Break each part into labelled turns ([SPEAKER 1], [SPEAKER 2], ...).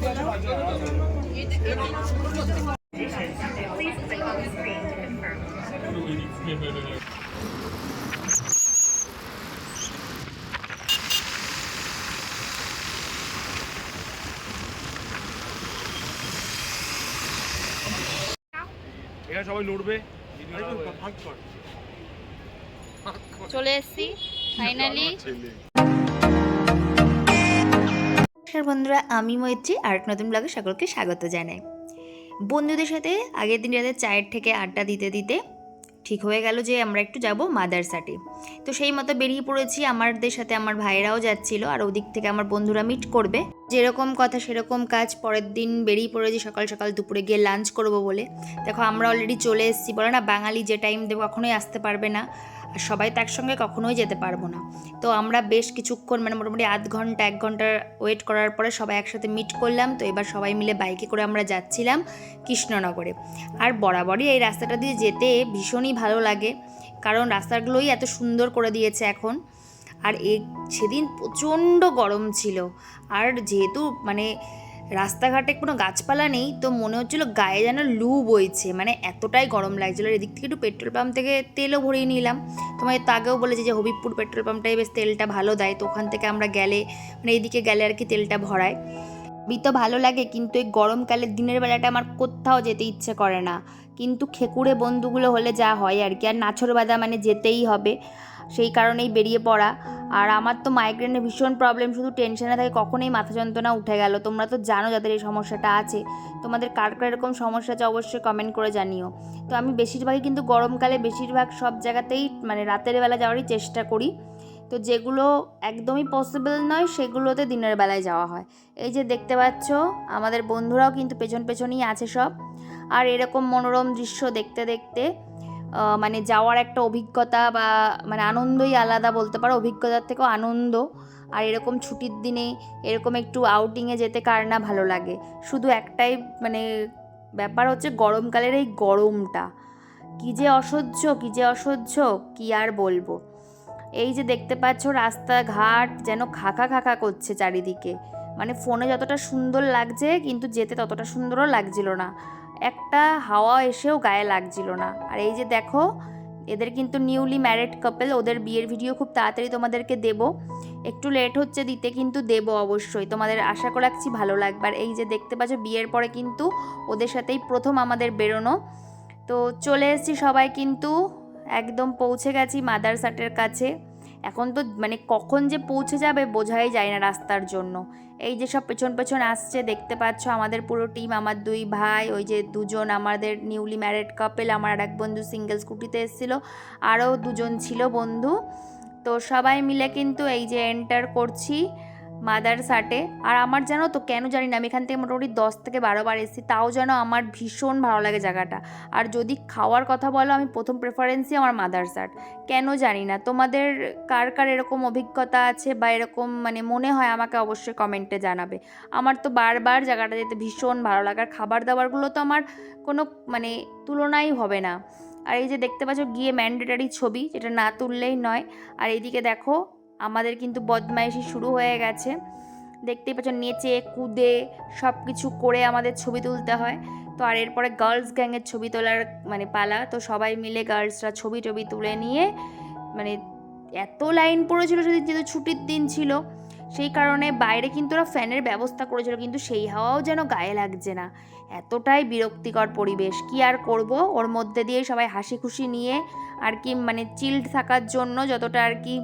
[SPEAKER 1] এখানে সবাই লড়বে।
[SPEAKER 2] চলে এসেছি ফাইনালি। বন্ধুরা, আমি মৈত্রী আর এক নতুন ব্লগে সকলকে স্বাগত জানাই। বন্ধুদের সাথে আগের দিন রাতে চায়ের থেকে আড্ডা দিতে দিতে ঠিক হয়ে গেল যে আমরা একটু যাব মাদারসাটে। তো সেই মতো বেরিয়ে পড়েছি। আমাদের সাথে আমার ভাইরাও যাচ্ছিল, আর ওদিক থেকে আমার বন্ধুরা মিট করবে। যেরকম কথা সেরকম কাজ, পরের দিন বেরিয়ে পড়েছি সকাল সকাল, দুপুরে গিয়ে লাঞ্চ করব বলে। দেখো আমরা অলরেডি চলে এসেছি। বলে না বাঙালি যে টাইম দেবো কখনোই আসতে পারবে না, আর সবাই তো একসঙ্গে কখনোই যেতে পারবো না। তো আমরা বেশ কিছুক্ষণ মানে মোটামুটি আধ ঘন্টা 1 ঘন্টা ওয়েট করার পরে সবাই একসাথে মিট করলাম। তো এবার সবাই মিলে বাইকে করে আমরা যাচ্ছিলাম কৃষ্ণনগরে। আর বরাবরই এই রাস্তাটা দিয়ে যেতে ভীষণই ভালো লাগে, কারণ রাস্তাগুলোই এত সুন্দর করে দিয়েছে এখন। আর সেদিন প্রচণ্ড গরম ছিল, আর যেহেতু মানে রাস্তাঘাটে কোনো গাছপালা নেই, তো মনে হচ্ছিলো গায়ে যেন লু বইছে, মানে এতটাই গরম লাগছিলো। আর এদিক থেকে একটু পেট্রোল পাম্প থেকে তেলও ভরিয়ে নিলাম। তোমায় তো আগেও বলেছি যে হবিবপুর পেট্রোল পাম্পটাই বেশ তেলটা ভালো দেয়, তো ওখান থেকে আমরা গেলে মানে এইদিকে গেলে আর কি তেলটা ভরায়। তো ভালো লাগে, কিন্তু এই গরমকালের দিনের বেলাটা আমার কোথাও যেতে ইচ্ছে করে না। কিন্তু খেকুড়ে বন্ধুগুলো হলে যা হয় আর কি, আর নাছরবাদা মানে যেতেই হবে, সেই কারণেই বেরিয়ে পড়া। আর আমার তো মাইগ্রেনের ভীষণ প্রবলেম, শুধু টেনশনে থাকে কখনোই মাথা যন্ত্রণা উঠে গেল। তোমরা তো জানো যাদের এই সমস্যাটা আছে, তোমাদের কার কার এরকম সমস্যা আছে অবশ্যই কমেন্ট করে জানিও। তো আমি বেশিরভাগই কিন্তু গরমকালে বেশিরভাগ সব জায়গাতেই মানে রাতের বেলা যাওয়ারই চেষ্টা করি। তো যেগুলো একদমই পসিবল নয় সেগুলোতে দিনের বেলায় যাওয়া হয়। এই যে দেখতে পাচ্ছ আমাদের বন্ধুরাও কিন্তু পেছন পেছনই আছে সব। আর এরকম মনোরম দৃশ্য দেখতে দেখতে মানে যাওয়ার একটা অভিজ্ঞতা বা মানে আনন্দই আলাদা বলতে পারো, অভিজ্ঞতার থেকেও আনন্দ। আর এরকম ছুটির দিনে এরকম একটু আউটিংয়ে যেতে কার না ভালো লাগে। শুধু একটাই মানে ব্যাপার হচ্ছে গরমকালের এই গরমটা কী যে অসহ্য কী আর বলবো। এই যে দেখতে পাচ্ছ রাস্তাঘাট যেন খাকা খাকা করছে চারিদিকে, মানে ফোনে যতটা সুন্দর লাগছে কিন্তু যেতে ততটা সুন্দরও লাগছিল না, একটা হাওয়া এসেও গায়ে লাগছিল না। আর এই যে দেখো এদের কিন্তু নিউলি ম্যারিড কাপল, ওদের বিয়ের ভিডিও খুব তাড়াতাড়ি তোমাদেরকে দেব, একটু লেট হচ্ছে দিতে কিন্তু দেব অবশ্যই, তোমাদের আশা করে রাখছি ভালো লাগবে। আর এই যে দেখতে পাচ্ছ বিয়ের পরে কিন্তু ওদের সাথেই প্রথম আমাদের বেরোনো। তো চলে এসেছি সবাই, কিন্তু একদম পৌঁছে গেছি মাদারসাটের কাছে। এখন তো মানে কখন যে পৌঁছে যাবে বোঝাই যায় না রাস্তার জন্য। এই যে সব পেছন পেছন আসছে দেখতে পাচ্ছ আমাদের পুরো টিম, আমার 2 ভাই, ওই যে 2 জন আমাদের নিউলি ম্যারিড কাপল, আমার আর এক বন্ধু সিঙ্গেল স্কুটিতে এসেছিলো, আরও 2 জন ছিল বন্ধু। তো সবাই মিলে কিন্তু এই যে এন্টার করছি মাদারসাটে। আর আমার জানো তো কেন জানি না, আমি এখান থেকে মোটামুটি 10 থেকে 12 বার এসেছি, তাও যেন আমার ভীষণ ভালো লাগে জায়গাটা। আর যদি খাওয়ার কথা বলো, আমি প্রথম প্রেফারেন্সই আমার মাদারসাট, কেন জানি না। তোমাদের কার কার এরকম অভিজ্ঞতা আছে বা এরকম মানে মনে হয় আমাকে অবশ্যই কমেন্টে জানাবে। আমার তো বারবার জায়গাটা যেতে ভীষণ ভালো লাগে, আর খাবার দাবারগুলো তো আমার কোনো মানে তুলনাই হবে না। আর এই যে দেখতে পাচ্ছ গিয়ে ম্যান্ডেটারি ছবি, যেটা না তুললেই নয়। আর এইদিকে দেখো আমাদের কিন্তু বদমাইশি শুরু হয়ে গেছে, দেখতেই পাচ্ছ নেচে কুদে সব কিছু করে আমাদের ছবি তুলতে হয়। তো আর এরপরে গার্লস গ্যাংয়ের ছবি তোলার মানে পালা, তো সবাই মিলে গার্লসরা ছবি টবি তুলে নিয়ে মানে এত লাইন পড়েছিল সেদিন, যেহেতু ছুটির দিন ছিল সেই কারণে বাইরে কিন্তু ওরা ফ্যানের ব্যবস্থা করেছিল, কিন্তু সেই হাওয়াও যেন গায়ে লাগছে না, এতটাই বিরক্তিকর পরিবেশ। কি আর করব, ওর মধ্যে দিয়ে সবাই হাসি খুশি নিয়ে আর কি মানে চিল্ড থাকার জন্য যতটা আর কি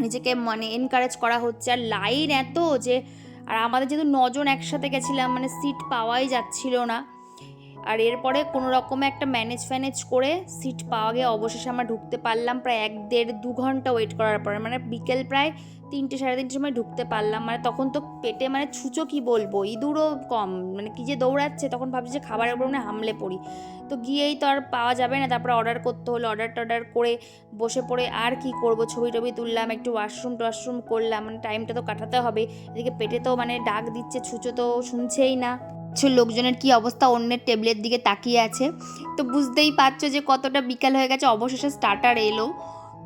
[SPEAKER 2] নিজেকে মানে এনকারেজ করা হচ্ছে। আর লাইন এত যে, আর আমাদের যেহেতু 9 জন একসাথে গেছিলাম মানে সিট পাওয়াই যাচ্ছিল না। আর এরপরে কোনো রকমে একটা ম্যানেজ করে সিট পাওয়া গিয়ে অবশেষে আমরা ঢুকতে পারলাম, প্রায় 1-1.5-2 ঘন্টা ওয়েট করার পরে, মানে বিকেল প্রায় 3টে সাড়ে 3টের সময় ঢুকতে পারলাম। মানে তখন তো পেটে মানে ছুঁচো কি বলবো, ইঁদুরও কম, মানে কী যে দৌড়াচ্ছে, তখন ভাবছি যে খাবারের উপর মানে হামলে পড়ি। তো গিয়েই তো আর পাওয়া যাবে না, তারপরে অর্ডার করতে হলো, অর্ডার করে বসে পড়ে আর কি করব, ছবি টবি তুললাম, একটু ওয়াশরুম করলাম, মানে টাইমটা তো কাটাতে হবে। এদিকে পেটে তো মানে ডাক দিচ্ছে, ছুঁচো তো শুনছেই না। কিছু লোকজনের কি অবস্থা, অন্যের টেবিলের দিকে তাকিয়ে আছে। তো বুঝতেই পারছো যে কতটা বিকাল হয়ে গেছে। অবশেষে স্টার্টার এলো,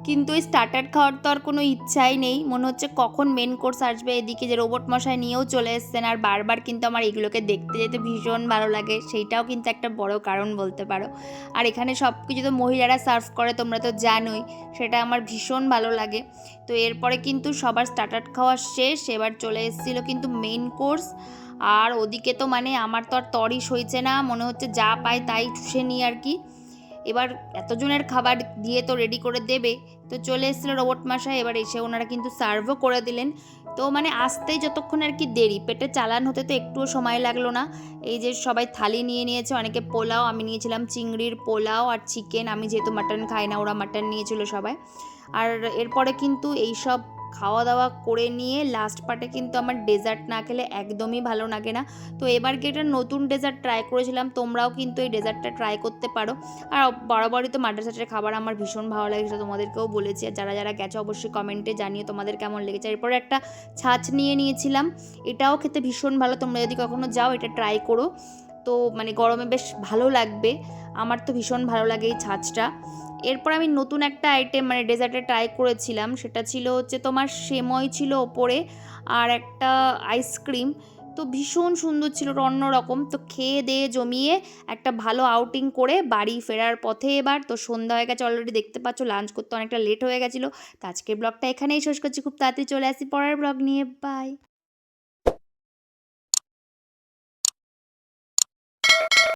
[SPEAKER 2] কিন্তু ওই স্টার্টার খাওয়ার তো আর কোনো ইচ্ছাই নেই, মনে হচ্ছে কখন মেন কোর্স আসবে। এদিকে যে রোবট মশাই নিয়েও চলে এসছেন, আর বারবার কিন্তু আমার এগুলোকে দেখতে যেতে ভীষণ ভালো লাগে, সেইটাও কিন্তু একটা বড় কারণ বলতে পারো। আর এখানে সব কিছু তো মহিলারা সার্ভ করে, তোমরা তো জানোই, সেটা আমার ভীষণ ভালো লাগে। তো এরপরে কিন্তু সবার স্টার্টার খাওয়া শেষ, এবার চলে এসেছিলো কিন্তু মেন কোর্স। আর ওদিকে তো মানে আমার তো আর তরই সইছে না, মনে হচ্ছে যা পাই তাই চুষে নিই আর কি। এবার এতজনের খাবার দিয়ে তো রেডি করে দেবে, তো চলে এসেছিলো রোবট মশাই, এবার এসে ওনারা কিন্তু সার্ভও করে দিলেন। তো মানে আসতেই যতক্ষণ আর কি দেরি, পেটে চালান হতে তো একটুও সময় লাগলো না। এই যে সবাই থালি নিয়ে নিয়েছে, অনেকে পোলাও, আমি নিয়েছিলাম চিংড়ির পোলাও আর চিকেন, আমি যেহেতু মাটন খাই না, ওরা মাটন নিয়েছিল সবাই। আর এরপরে কিন্তু এই সব খাওয়া দাওয়া করে নিয়ে লাস্ট পার্টে কিন্তু আমার ডেজার্ট না খেলে একদমই ভালো লাগে না। তো এবার কি একটা নতুন ডেজার্ট ট্রাই করেছিলাম, তোমরাও কিন্তু এই ডেজার্টটা ট্রাই করতে পারো। আর বরাবরই তো মাদ্রাসাটের খাবার আমার ভীষণ ভালো লাগে, সেটা তোমাদেরকেও বলেছি। আর যারা যারা গেছো অবশ্যই কমেন্টে জানিও তোমাদের কেমন লেগেছে। এরপরে একটা ছাঁচ নিয়ে নিয়েছিলাম, এটাও খেতে ভীষণ ভালো, তোমরা যদি কখনো যাও এটা ট্রাই করো। তো মানে গরমে বেশ ভালো লাগবে, আমার তো ভীষণ ভালো লাগে এই ছাঁচটা। এরপর আমি নতুন একটা আইটেম মানে ডেজার্টে ট্রাই করেছিলাম, সেটা ছিল হচ্ছে তোমার সেমই ছিল ওপরে, আর একটা আইসক্রিম। তো ভীষণ সুন্দর ছিল, অন্যরকম। তো খেয়ে দিয়ে জমিয়ে একটা ভালো আউটিং করে বাড়ি ফেরার পথে এবার তো সন্ধ্যা হয়ে গেছে অলরেডি, দেখতে পাচ্ছ লাঞ্চ করতে অনেকটা লেট হয়ে গেছিলো। তো আজকের ব্লগটা এখানেই শেষ করছি, খুব তাড়াতাড়ি চলে আসি পরের ব্লগ নিয়ে, বাই।